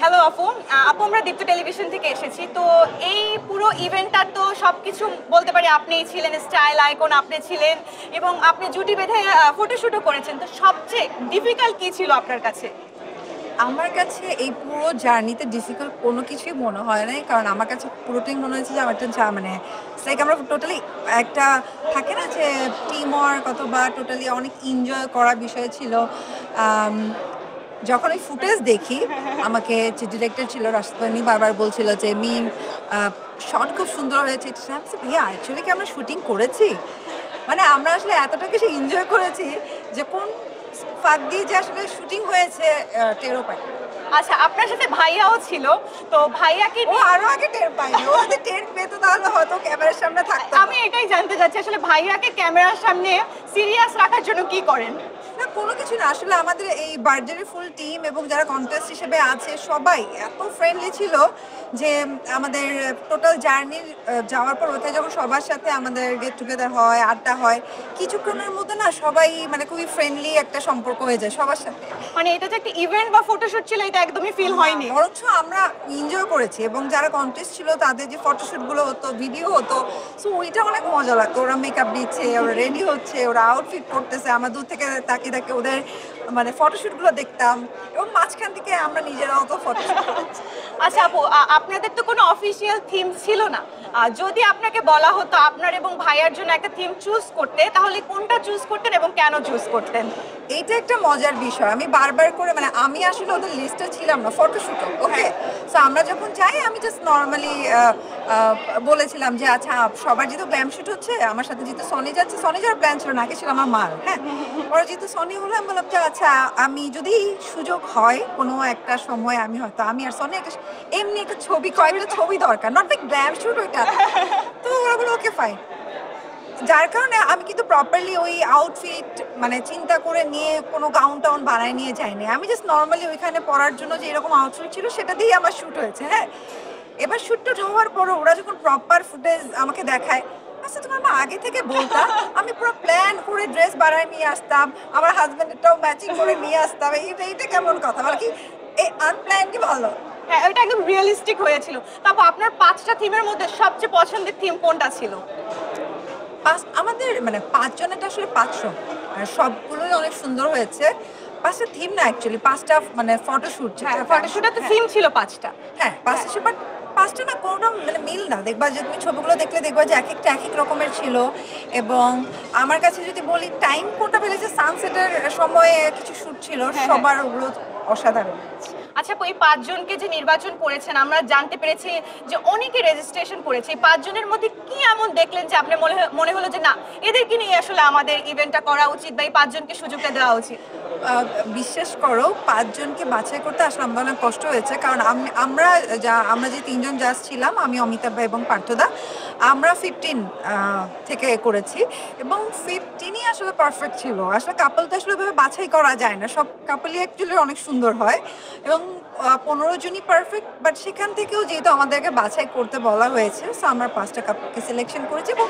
হ্যালো আপু, আপু আমরা দীপ্ত টেলিভিশন থেকে এসেছি। তো এই পুরো ইভেন্টটার তো সবকিছু বলতে পারি আপনিই ছিলেন, স্টাইল আইকন আপনি ছিলেন এবং আপনি জুটি বেঁধে ফটোশুটও করেছেন। তো সবচেয়ে ডিফিকাল্ট কি ছিল আপনার কাছে? আমার কাছে এই পুরো জার্নিতে ডিফিকাল্ট কোনো কিছুই মনে হয় নাই, কারণ আমার কাছে পুরোটাই মনে হয়েছে যে আমার একটা মানে লাইক আমরা টোটালি একটা থাকে না যে টিম ওয়ার্ক অথবা টোটালি অনেক এনজয় করা বিষয় ছিল। যখন ওই ফুটেজ দেখি, আমাকে যে ডিরেক্টর ছিল রাশিদ বারবার বলছিল যে মিম শট খুব সুন্দর হয়েছে। ভাইয়া অ্যাকচুয়ালি কি আমরা শুটিং করেছি, মানে আমরা আসলে এতটা কিছু এনজয় করেছি যে কোন ফাঁক দিয়ে যে আসলে শুটিং হয়েছে টেরও পাই। আচ্ছা, আপনার সাথে ভাইয়াও ছিল, তো ভাইয়াকে ও আরো আগে টের পাইনি, ও যদি টের পেতো তাহলে হয়তো ক্যামেরার সামনে থাকতো। আমি এটাই জানতে চাচ্ছি আসলে ভাইয়াকে ক্যামেরার সামনে সিরিয়াস রাখার জন্য কি করেন? না কোনো কিছু না, আসলে আমাদের এই বার্জারের ফুল টিম এবং যারা কন্টেস্ট হিসেবে আছে সবাই এত ফ্রেন্ডলি ছিল যে আমাদের টোটাল জার্নির যাওয়ার পর ওতে যখন সবার সাথে আমাদের গেট টুগেদার হয়, আড্ডা হয়, কিছুক্ষণের মধ্যে না সবাই মানে খুবই ফ্রেন্ডলি একটা সম্পর্ক হয়ে যায় সবার সাথে। মানে এটা যে একটা ইভেন্ট বা ফটোশুট ছিল এটা একদমই ফিল হয়নি, বরঞ্চ আমরা এনজয় করেছি এবং যারা কন্টেস্ট ছিল তাদের যে ফটোশুটগুলো হতো, ভিডিও হতো, সো ওইটা অনেক মজা লাগতো। ওরা মেকআপ দিচ্ছে, ওরা রেডি হচ্ছে, ওরা আউটফিট করতেছে, আমরা দূর থেকে তাকিয়ে তাকিয়ে ওদের মানে ফটোশুটগুলো দেখতাম এবং মাঝখান থেকে আমরা নিজেরাও তো ফটোশুট করছি। আচ্ছা আপু, আপনাদের তো কোনো অফিসিয়াল থিম ছিল না, যদি আপনাকে বলা হতো আপনার এবং ভাইয়ার জন্য একটা থিম চুজ করতে, তাহলে কোনটা চুজ করতেন এবং কেন চুজ করতেন? এইটা একটা মজার বিষয়। আমি বারবার করে মানে আমি আসলে ওদের লিস্টে ছিলাম না ফটোশুটও, ওকে। সো আমরা যখন যাই আমি জাস্ট নর্মালি বলেছিলাম যে আচ্ছা সবার যেহেতু গ্ল্যাম শুট হচ্ছে, আমার সাথে যেহেতু সনি যাচ্ছে, সনি যাওয়ার প্ল্যান ছিল না, আগে ছিল আমার মার, হ্যাঁ। পরে যেহেতু সনি হলো আমি বললাম যে আচ্ছা আমি যদি সুযোগ হয় কোনো একটা সময় আমি হয়তো আমি আর সনি একটা এমনি একটা ছবি, কয়েকটা ছবি দরকার, নট লাইক গ্ল্যাম শুট ওইটা। তো ওরা বলো ওকে ফাইন, যার কারণে আমি কিন্তু প্রপারলি ওই আউটফিট মানে চিন্তা করে নিয়ে কোনো গাউন টাউন বানায় নিয়ে যাইনি। আমি জাস্ট নর্মালি ওইখানে পরার জন্য যে এরকম আউটফিট ছিল সেটা দিয়েই আমার শ্যুট হয়েছে, হ্যাঁ। এবার শ্যুটটা হওয়ার পরও ওরা যখন প্রপার ফুটেজ আমাকে দেখায়, আচ্ছা তুমি আমার আগে থেকে বলতাম, আমি পুরো প্ল্যান করে ড্রেস বানায় নিয়ে আসতাম, আমার হাজব্যান্ডেরটাও ম্যাচিং করে নিয়ে আসতাম। এইটা কেমন কথা, মানে কি এই আনপ্ল্যানই ভালো। হ্যাঁ, এটা একদম রিয়েলিস্টিক হয়েছিল। তারপর আপনার 5টা থিমের মধ্যে সবচেয়ে পছন্দের থিম কোনটা ছিল? আমাদের মানে 5 জনেরটা আসলে 500 আর সবগুলোই অনেক সুন্দর হয়েছে। 5টা থিম না অ্যাকচুয়ালি 5টা মানে ফটোশুট, হ্যাঁ, ফটোশুটে তো থিম ছিল 5টা। হ্যাঁ 5টা, বাট 5টা না কোনোটা মানে মিল না। দেখবা যে তুমি ছবিগুলো দেখলে দেখবা যে এক একটা এক এক রকমের ছিল। এবং আমার কাছে যদি বলি টাইম কোনটা পেলেছে, সানসেটের সময়ে কিছু শ্যুট ছিল, সবার ওগুলো অসাধারণ। আচ্ছা আপু, এই 5 জনকে যে নির্বাচন করেছেন আমরা জানতে পেরেছি যে অনেকে রেজিস্ট্রেশন করেছে, এই 5 জনের মধ্যে কি এমন দেখলেন যে আপনার মনে হলো যে না এদেরকে নিয়ে আসলে আমাদের ইভেন্টটা করা উচিত বা এই 5 জনকে সুযোগটা দেওয়া উচিত? বিশ্বাস করো 5 জনকে বাছাই করতে আসলে আমাদের অনেক কষ্ট হয়েছে, কারণ আমরা যে 3 জন জাজ ছিলাম, আমি অমিতাভ ভাই এবং পার্থদা, আমরা 15 থেকে করেছি এবং 15ই আসলে পারফেক্ট ছিল। আসলে কাপল তো আসলে ভাবে বাছাই করা যায় না, সব কাপলই অ্যাকচুয়ালি অনেক সুন্দর হয় এবং 15 জনই পারফেক্ট। বাট সেখান থেকেও যেহেতু আমাদেরকে বাছাই করতে বলা হয়েছে, সো আমরা 5টা কাপলকে সিলেকশন করেছি এবং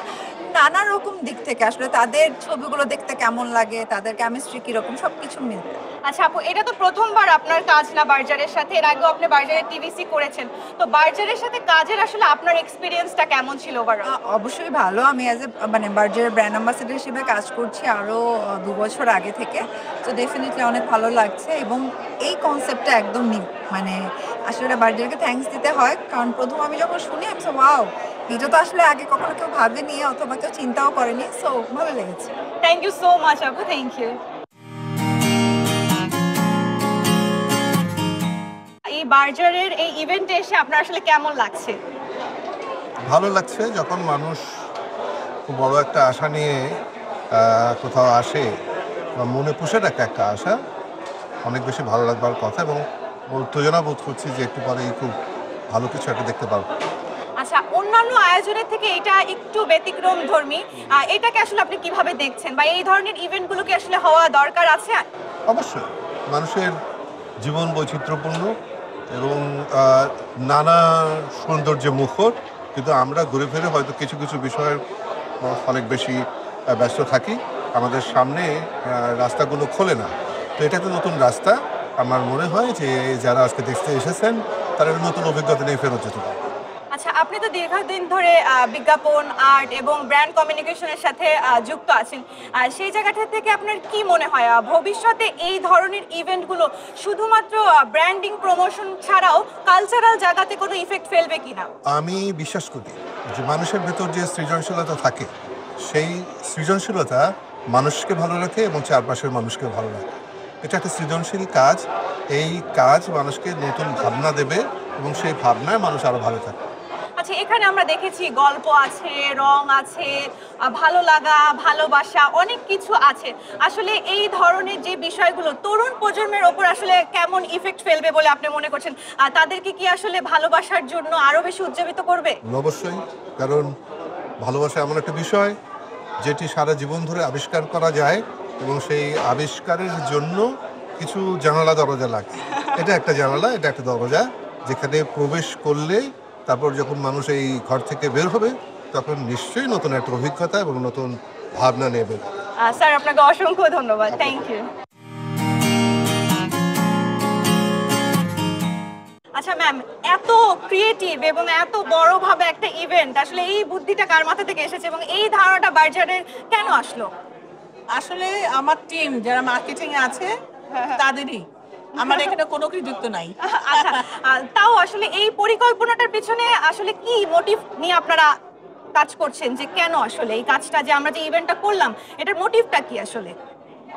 নানা রকম দিক থেকে আসলে তাদের ছবিগুলো দেখতে কেমন লাগে, তাদের কেমিস্ট্রি কিরকম, সবকিছু মিলবে। আচ্ছা আপু, এটা তো প্রথমবার আপনার কাজ না বার্জারের সাথে, এর আগেও আপনি বার্জারের টিভিসি করেছেন, তো বার্জারের সাথে কাজের আসলে আপনার এক্সপিরিয়েন্সটা কেমন ছিল ওভারঅল? অবশ্যই ভালো। আমি অ্যাজ এ মানে বার্জারের ব্র্যান্ড অ্যাম্বাসেডর হিসেবে কাজ করছি আরও 2 বছর আগে থেকে, তো ডেফিনেটলি অনেক ভালো লাগছে এবং এই কনসেপ্টটা একদম নিউ। মানে আসলে বার্জারকে থ্যাঙ্কস দিতে হয়, কারণ প্রথম আমি যখন শুনি আমি ওয়াও, এটা তো আসলে আগে কখনো কেউ ভাবেনি অথবা কেউ চিন্তাও করেনি, সো ভালো লেগেছে। থ্যাংক ইউ সো মাচ আপু, থ্যাংক ইউ। এই বার্জারের এই ইভেন্টে এসে আপনার আসলে কেমন লাগছে? ভালো লাগছে, যখন মানুষ খুব বড় একটা আশা নিয়ে কোথাও আসে বা মনে পুষে রাখে একটা আশা, অনেক বেশি ভালো লাগবার কথা। এবং উত্তেজনা বোধ করছি যে একটু পরেই খুব ভালো কিছু একটা দেখতে পারবো। আচ্ছা, অন্যান্য আয়োজনের থেকে এটা একটু ব্যতিক্রম ধর্মী, এটাকে আসলে আপনি কিভাবে দেখছেন, বা এই ধরনের ইভেন্টগুলো কি আসলে হওয়া দরকার আছে? অবশ্যই মানুষের জীবন বৈচিত্র্যপূর্ণ এবং নানা সৌন্দর্যে মুখর, কিন্তু আমরা ঘুরে ফিরে হয়তো কিছু কিছু বিষয়ের অনেক বেশি ব্যস্ত থাকি, আমাদের সামনে রাস্তাগুলো খোলে না। তো এটা একটা নতুন রাস্তা। আমার মনে হয় যে যারা আজকে দেখতে এসেছেন তারা একটা নতুন অভিজ্ঞতা নিয়ে ফেরত যেতে পারে। আচ্ছা, আপনি তো দীর্ঘদিন ধরে বিজ্ঞাপন, আর্ট এবং ব্র্যান্ড কমিউনিকেশনের সাথে যুক্ত আছেন। সেই জায়গাটা থেকে আপনার কি মনে হয় ভবিষ্যতে এই ধরনের ইভেন্টগুলো শুধুমাত্র ব্র্যান্ডিং প্রমোশন ছাড়াও কালচারাল জায়গাতে কোনো ইফেক্ট ফেলবে কিনা? আমি বিশ্বাস করি যে মানুষের ভেতর যে সৃজনশীলতা থাকে, সেই সৃজনশীলতা মানুষকে ভালো রাখে এবং চারপাশের মানুষকে ভালো রাখে। এটা একটা সৃজনশীল কাজ। এই কাজ মানুষকে নতুন ভাবনা দেবে এবং সেই ভাবনায় মানুষ আরো ভালো থাকে। আচ্ছা, এখানে আমরা দেখেছি গল্প আছে, রং আছে, ভালো লাগা, ভালোবাসা, অনেক কিছু আছে। আসলে এই ধরনের যে বিষয়গুলো তরুণ প্রজন্মের ওপর আসলে কেমন ইফেক্ট ফেলবে বলে আপনি মনে করছেন? তাদেরকে কি আসলে ভালোবাসার জন্য আরো বেশি উজ্জীবিত করবে? অবশ্যই, কারণ ভালোবাসা এমন একটা বিষয় যেটি সারা জীবন ধরে আবিষ্কার করা যায় এবং সেই আবিষ্কারের জন্য কিছু জানালা দরজা লাগে। এটা একটা জানালা, এটা একটা দরজা, যেখানে প্রবেশ করলে তারপর যখন মানুষ এই ঘর থেকে বের হবে তখন নিশ্চয়ই নতুন একটা অভিজ্ঞতা এবং নতুন ভাবনা নেবে। স্যার, আপনাকে অসংখ্য ধন্যবাদ। Thank you. আচ্ছা ম্যাম, এত ক্রিয়েটিভ এবং এত বড়ভাবে একটা ইভেন্ট, আসলে এই বুদ্ধিটা কার মাথা থেকে এসেছে এবং এই ধারণাটা বার্জারের কেন আসলো? আসলে আমার টিম যারা মার্কেটিং এ আছে তাদেরই, আমার এখানে কোনো কৃতিত্ব নাই। আচ্ছা, তাও আসলে এই পরিকল্পনাটার পিছনে আসলে কি মোটিভ নিয়ে আপনারা কাজ করছেন, যে কেন আসলে এই কাজটা, যে আমরা যে ইভেন্টটা করলাম, এটার মোটিভটা কি আসলে?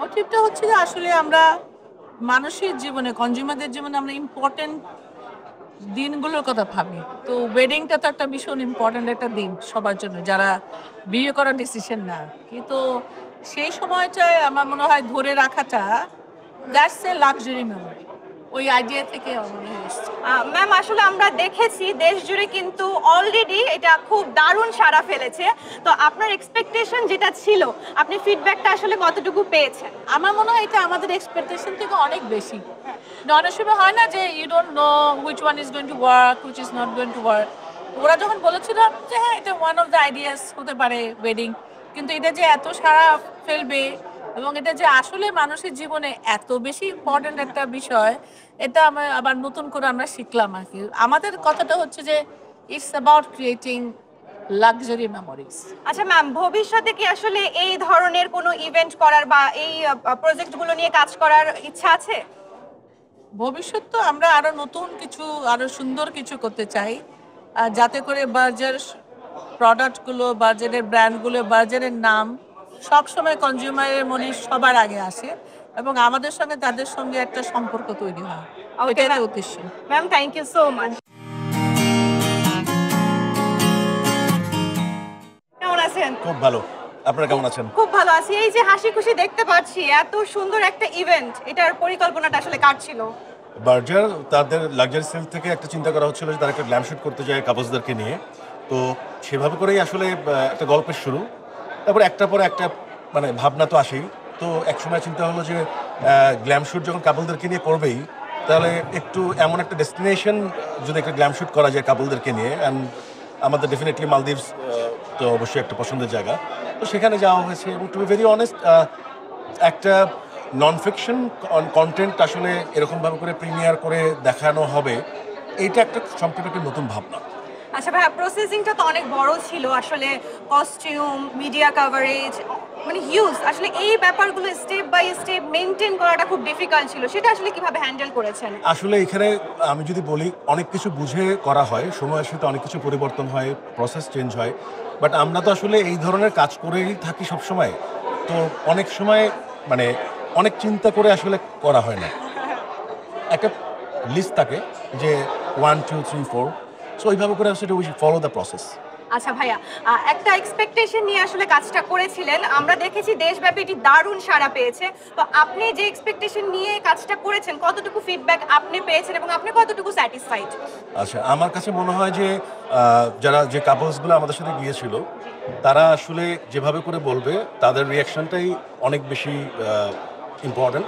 মোটিভটা হচ্ছে যে আসলে আমরা মানুষের জীবনে, কনজিউমারদের জীবনে আমরা ইম্পর্টেন্ট দিনগুলোর কথা ভাবি। তো ওয়েডিংটা তো একটা ভীষণ ইম্পর্টেন্ট একটা দিন সবার জন্য, যারা বিয়ে করার ডিসিশন না, কিন্তু সেই সময়টায় আমার মনে হয় ধরে রাখাটা দ্যাটস এ লাক্সারি মেমোরি। ওই আইডিয়া থেকে মনে হয়েছে। ম্যাম, আসলে আমরা দেখেছি দেশ জুড়ে কিন্তু অলরেডি এটা খুব দারুণ সাড়া ফেলেছে। তো আপনার এক্সপেকটেশন যেটা ছিল, আপনি ফিডব্যাকটা আসলে কতটুকু পেয়েছেন? আমার মনে হয় এটা আমাদের এক্সপেকটেশন থেকে অনেক বেশি। অনেক সময় হয় না যে you don't know which one is going to work, which is not going to work. ওরা যখন বলেছিল যে হ্যাঁ এটা ওয়ান অফ দ্য আইডিয়াস হতে পারে ওয়েডিং, কিন্তু এটা যে এত সাড়া ফেলবে এবং এটা যে আসলে মানুষের জীবনে এত বেশি ইম্পর্টেন্ট একটা বিষয়, এটা আবার নতুন করে আমরা শিখলাম আর কি। আমাদের কথাটা হচ্ছে যে it's about creating luxury memories. আচ্ছা ম্যাম, ভবিষ্যতে কি আসলে এই ধরনের কোনো ইভেন্ট করার বা এই প্রজেক্টগুলো নিয়ে কাজ করার ইচ্ছা আছে? ভবিষ্যৎ তো আমরা আরো নতুন কিছু, আরো সুন্দর কিছু করতে চাই, যাতে করে বার্জার প্রোডাক্টগুলো, বার্জারের ব্র্যান্ডগুলো, বার্জারের নাম সবসময় কনজিউমারের মনে সবার আগে আসে এবং আমাদের সঙ্গে তাদের সঙ্গে একটা সম্পর্ক তৈরি হয়। এটাই উদ্দেশ্য। Ma'am, thank you so much. কেমন আছেন? খুব ভালো, আপনারা কেমন আছেন? খুব ভালো আছি। এই যে হাসি খুশি দেখতে পাচ্ছি, এত সুন্দর একটা ইভেন্ট, এটার পরিকল্পনাটা আসলে কার ছিল? বার্জার তাদের লাক্সারি সেল থেকে একটা চিন্তা করা হচ্ছিল যে তারা একটা গ্ল্যাম শুট করতে যায় কাপলসদেরকে নিয়ে। তো সেভাবে করেই আসলে একটা গল্পের শুরু, তারপর একটার পর একটা মানে ভাবনা তো আসেই। তো একসময় চিন্তা হলো যে গ্ল্যাম শুট যখন কাপলদেরকে নিয়ে করবেই, তাহলে একটু এমন একটা ডেস্টিনেশন যদি একটা গ্ল্যাম শুট করা যায় কাপলদেরকে নিয়ে, অ্যান্ড আমাদের ডেফিনেটলি মালদ্বীপস তো অবশ্যই একটা পছন্দের জায়গা। তো সেখানে যাওয়া হয়েছে এবং টু বি ভেরি অনেস্ট, একটা নন ফিকশন কন্টেন্ট আসলে এরকমভাবে করে প্রিমিয়ার করে দেখানো হবে, এইটা একটা সম্পূর্ণ একটা নতুন ভাবনা। আচ্ছা ভাইয়া, প্রসেসিংটা তো অনেক বড় ছিল, আসলে কস্টিউম, মিডিয়া কভারেজ, মানে হিউজ। আসলে এই ব্যাপারগুলো স্টেপ বাই স্টেপ মেনটেন করাটা খুব ডিফিকাল্ট ছিল, সেটা আসলে কিভাবে হ্যান্ডেল করেছেন? আসলে এখানে আমি যদি বলি, অনেক কিছু বুঝে করা হয়, সময়ের সাথে অনেক কিছু পরিবর্তন হয়, প্রসেস চেঞ্জ হয়, বাট আমরা তো আসলে এই ধরনের কাজ করেই থাকি সবসময়। তো অনেক সময় মানে অনেক চিন্তা করে আসলে করা হয় না, একটা লিস্ট থাকে যে 1 2 3 4, সো ওইভাবে করে আসলে উই ফলো দ্য প্রসেস। আচ্ছা ভাইয়া, একটা এক্সপেকটেশন নিয়ে আসলে কাজটা করেছিলেন, আমরা দেখেছি দেশব্যাপী এটি দারুণ সাড়া পেয়েছে। তো আপনি যে এক্সপেকটেশন নিয়ে কাজটা করেছেন, কতটুকু ফিডব্যাক আপনি পেয়েছেন এবং আপনি কতটুকু স্যাটিসফাইড? আচ্ছা, আমার কাছে মনে হয় যে যারা যে কাপলসগুলো আমাদের সাথে গিয়েছিল তারা আসলে যেভাবে করে বলবে তাদের রিয়াকশনটাই অনেক বেশি ইম্পর্টেন্ট।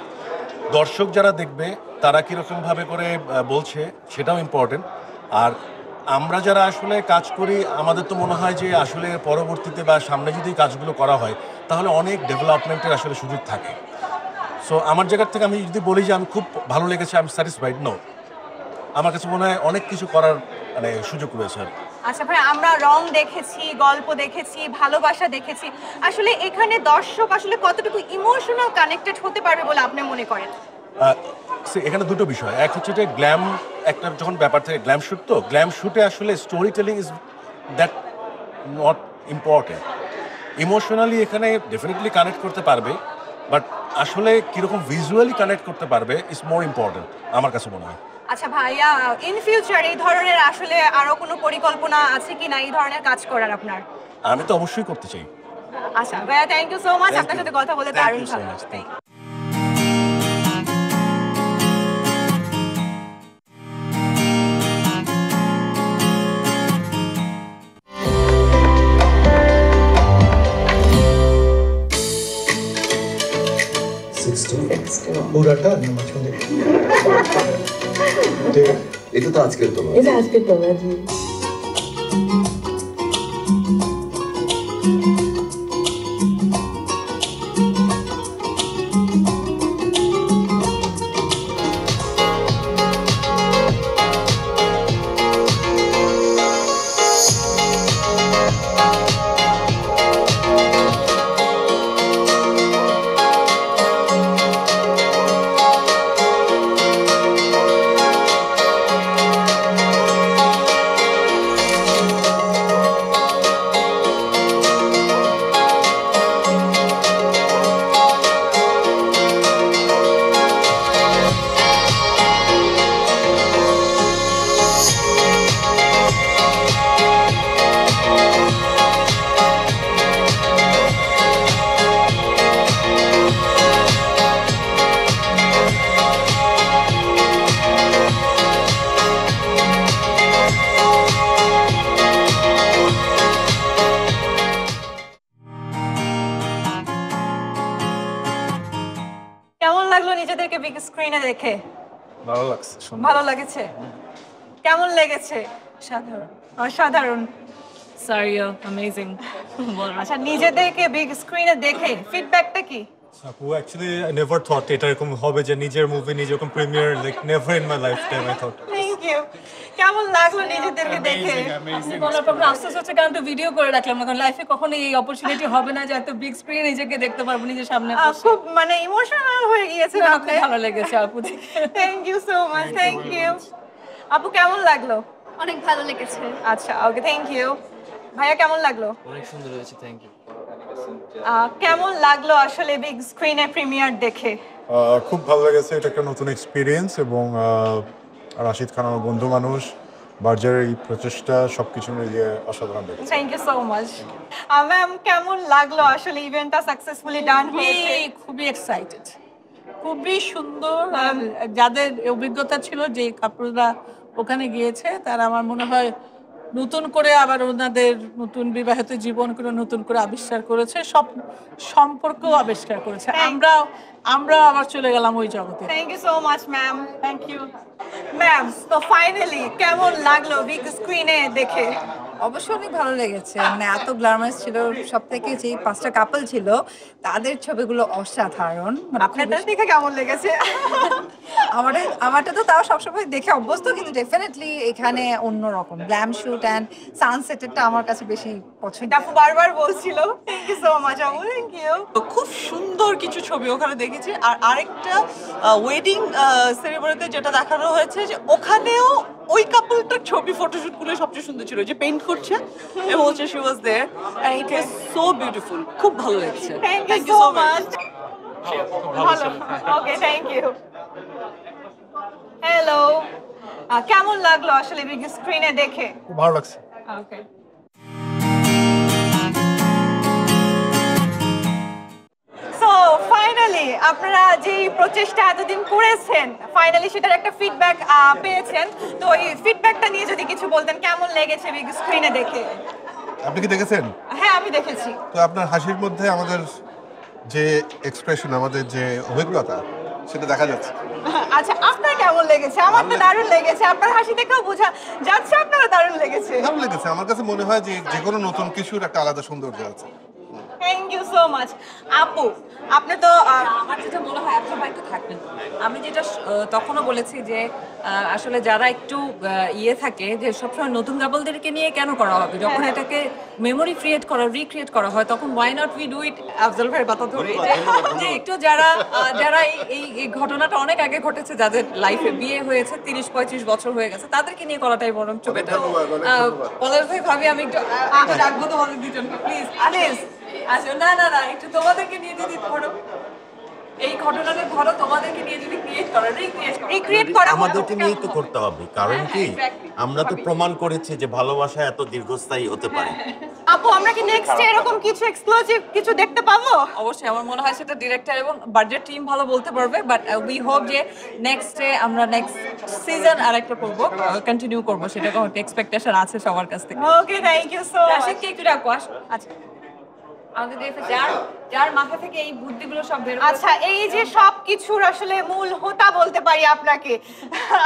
দর্শক যারা দেখবে তারা কীরকমভাবে করে বলছে সেটাও ইম্পর্টেন্ট। আর আমরা যারা আসলে কাজ করি আমাদের তো মনে হয় যে আসলে পরবর্তীতে বা সামনে যদি কাজগুলো করা হয় তাহলে অনেক ডেভেলপমেন্টের আসলে সুযোগ থাকে। সো আমার জায়গার থেকে আমি যদি বলি যে আমি খুব ভালো লেগেছে, আমি স্যাটিসফাইড, নো, আমার কাছে মনে হয় অনেক কিছু করার মানে সুযোগ রয়েছে। আচ্ছা ভাই, আমরা রং দেখেছি, গল্প দেখেছি, ভালোবাসা দেখেছি, আসলে এখানে দর্শক আসলে কতটুকু ইমোশনাল কানেক্টেড হতে পারবে বলে আপনি মনে করেন? এখানে দুটো বিষয়, এক হচ্ছে যে গ্ল্যাম একটা যখন ব্যাপার থাকে, গ্ল্যাম শ্যুট, তো গ্ল্যাম শ্যুটে আসলে story telling is that not important. Emotionally এখানে ডেফিনেটলি কানেক্ট করতে পারবে, বাট আসলে কীরকম ভিজুয়ালি কানেক্ট করতে পারবে ইজ মোর ইম্পর্টেন্ট আমার কাছে মনে হয়। আচ্ছা ভাইয়া, ইন ফিউচার এই ধরনের আসলে আরো কোনো পরিকল্পনা আছে কি না এই ধরনের কাজ করার আপনার? আমি তো অবশ্যই করতে চাই। আচ্ছা ভাইয়া, thank you so much, Thank আপনার you. সাথে কথা বলে Thank দারুণ you so ভালো much. লাগলো। পুরাটা না মাঝখানে এটা তো আজকের তোমার। কেমন লাগলো নিজেদেরকে বিগ স্ক্রিনে দেখে? ভালো লাগছে, সুন্দর। ভালো লেগেছে? কেমন লেগেছে? সাধারণ। অসাধারণ। সারিও অ্যামেজিং। আচ্ছা, নিজেদেরকে বিগ স্ক্রিনে দেখে ফিডব্যাকটা কি? আপু অ্যাকচুয়ালি আই নেভার থট এটা এরকম হবে যে নিজের মুভি নিজে এরকম premiere, like never in my life time I thought. Thank you. কেমন লাগলো নিজেদেরকে দেখে? বলার পর আফসোস হচ্ছে কারণ তো ভিডিও করে রাখলাম না, কারণ লাইফে কখনোই এই অপরচুনিটি হবে না যে এত বিগ স্ক্রিনে নিজেকে দেখতে পারবো নিজের সামনে বসে। খুব মানে ইমোশনাল হয়ে গিয়েছে না, আপনি। খুব ভালো লেগেছে আপু দেখে। Thank you so much, thank you. আপু কেমন লাগলো? অনেক ভালো লেগেছে। আচ্ছা, ওকে, থ্যাংক ইউ। ভাইয়া কেমন লাগলো? অনেক সুন্দর হয়েছে, থ্যাংক ইউ। কেমন লাগলো আসলে বিগ স্ক্রিনে প্রিমিয়ার দেখে? খুব ভালো লেগেছে, এটা একটা নতুন এক্সপিরিয়েন্স এবং রাশিদ খান আমার বন্ধু মানুষ, বার্জারের এই প্রচেষ্টা সবকিছু মিলিয়ে অসাধারণ লেগেছে। Thank you so much. Ma'am, কেমন লাগলো আসলে ইভেন্টটা সাকসেসফুলি ডান হয়েছে? খুবই এক্সাইটেড, খুবই সুন্দর। আর যাদের অভিজ্ঞতা ছিল যে কাপড়রা ওখানে গিয়েছে তারা আমার মনে হয় নতুন করে আবার ওনাদের নতুন বিবাহিত জীবন করে নতুন করে আবিষ্কার করেছে, সব সম্পর্কও আবিষ্কার করেছে। আমরা আবার চলে গেলাম ওই জগতে। Thank you so much ma'am. Thank you ma'am. তো ফাইনালি কেমন লাগলো বিগ স্ক্রিনে দেখে? অবশ্যই অনেক ভালো লেগেছে, মানে এত গ্ল্যামারাস ছিল, সব থেকে যে 5টা কাপল ছিল তাদের ছবিগুলো অসাধারণ। মানে আপনারটা দেখে কেমন লেগেছে? আমারটা তো তাও সবসময় দেখে অভ্যস্ত, কিন্তু ডেফিনেটলি এখানে অন্যরকম গ্ল্যাম শুট অ্যান্ড সানসেটেরটা আমার কাছে বেশি পছন্দ। আপু বারবার বলছিল। থ্যাংক ইউ সো মাচ আপু, থ্যাংক ইউ। খুব সুন্দর কিছু ছবি ওখানে দেখেছি। আর আরেকটা ওয়েডিং সেরেমনিতে যেটা দেখানো হয়েছে যে ওখানেও ওই কাপলটার ছবি ফটোশুটগুলো সবচেয়ে সুন্দর ছিল, যে পেইন্ট করছে এবং হচ্ছে she was there and it was so beautiful. খুব ভালো লেগেছে। Thank you so much. ভালো, ওকে, থ্যাংক ইউ। হ্যালো, কেমন লাগলো আসলে বিগ স্ক্রিনে দেখে? ভালো লাগছে। ওকে। ফাইনালি আপনারা যে প্রচেষ্টা এতদিন করেছেন ফাইনালি সেটার একটা ফিডব্যাক পেয়েছেন, তো এই ফিডব্যাকটা নিয়ে যদি কিছু বলতেন কেমন লেগেছে বিগ স্ক্রিনে দেখে? আপনি কি দেখেছেন? হ্যাঁ আমি দেখেছি। তো আপনার হাসির মধ্যে আমাদের যে এক্সপ্রেশন, আমাদের যে অভিজ্ঞতা সেটা দেখা যাচ্ছে। আচ্ছা আপনার কেমন লেগেছে? আমার তো দারুণ লেগেছে, আপনার হাসি দেখেও বোঝা যাচ্ছে আপনারও দারুণ লেগেছে। ভালো লেগেছে, আমার কাছে মনে হয় যে যে কোনো নতুন কিছুর একটা আলাদা সৌন্দর্য আছে। Thank you so much. আপু আপনি তো আমার যেটা মনে হয় আফজাল ভাই তো থাকবেন। আমি যেটা তখনও বলেছি যে আসলে যারা একটু ইয়ে থাকে যে সবসময় নতুন কাপলদেরকে নিয়ে কেন করা হবে, যখন এটাকে মেমোরি ক্রিয়েট করা রিক্রিয়েট করা হয় তখন why not we do it Afzal ভাইয়ের কথা ধরে যে একটু যারা যারা এই ঘটনাটা অনেক আগে ঘটেছে, যাদের লাইফে বিয়ে হয়েছে 30-35 বছর হয়ে গেছে, তাদেরকে নিয়ে করাটাই বরং বেটার। পলাশ ভাই ভাবি আমি একটু রাখবো তোমাদের দুজনকে প্লিজ। প্লিজ আচ্ছা না না না একটু তোমাদেরকে নিয়ে যদি ধরো এই ঘটনাটা ধরো তোমাদেরকে নিয়ে যদি রিক্রিয়েট করা আমাদেরকে নিয়েই তো করতে হবে, কারণ কি আমরা তো প্রমাণ করেছি যে ভালোবাসা এত দীর্ঘস্থায়ী হতে পারে। আপু আমরা কি নেক্সট এরকম কিছু এক্সক্লুসিভ কিছু দেখতে পাবো? অবশ্যই আমার মনে হয় সেটা ডিরেক্টর এবং বাজেট টিম ভালো বলতে পারবে, বাট উই হোপ যে নেক্সটে আমরা নেক্সট সিজন আরেকটা করব, কন্টিনিউ করব, সেটা কোনো এক্সপেকটেশন আছে সবার কাছ থেকে। Okay thank you so much. রাশিদকে একটু ডাকো। আচ্ছা আমাদের দেশে যার মাথা থেকে এই বুদ্ধিগুলো সব বের আচ্ছা এই যে সবকিছুর আসলে মূল হোতা বলতে পারি আপনাকে,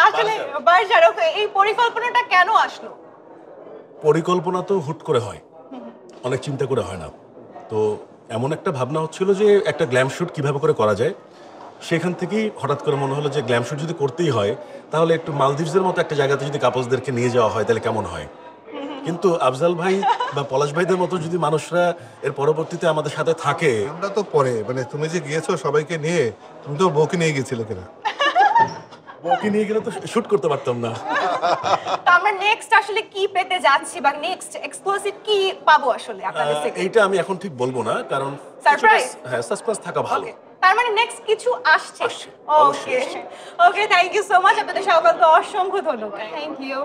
আসলে বারজার এই পরিকল্পনাটা কেন আসলো? পরিকল্পনা তো হুট করে হয়, অনেক চিন্তা করে হয় না। তো এমন একটা ভাবনা হচ্ছিল যে একটা গ্ল্যাম শুট কিভাবে করে করা যায়, সেখান থেকেই হঠাৎ করে মনে হলো যে গ্ল্যাম শুট যদি করতেই হয় তাহলে একটু মালদ্বীপসের মতো একটা জায়গাতে যদি কাপলসদেরকে নিয়ে যাওয়া হয় তাহলে কেমন হয়। কিন্তু আফজাল ভাই বা পলাশ ভাইদের মতো যদি মানুষরা এর পরবর্তীতে আমাদের সাথে থাকে। আমরা তো পরে মানে তুমি যে গিয়েছো সবাইকে নিয়ে, তুমি তো বউকে নিয়ে গিয়েছিলে কিনা? বউকে নিয়ে গেলে তো শুট করতে পারতাম না। তো আমরা নেক্সট আসলে কি পেতে যাচ্ছি বা নেক্সট এক্সক্লুসিভ কি পাবো আসলে আপনাদের থেকে? এইটা আমি এখন ঠিক বলবো না, কারণ সারপ্রাইজ। হ্যাঁ সাসপেন্স থাকা ভালো। তার মানে নেক্সট কিছু আসছে। Okay okay thank you so much, আপনাদের সবাইকে অসংখ্য ধন্যবাদ। Thank you.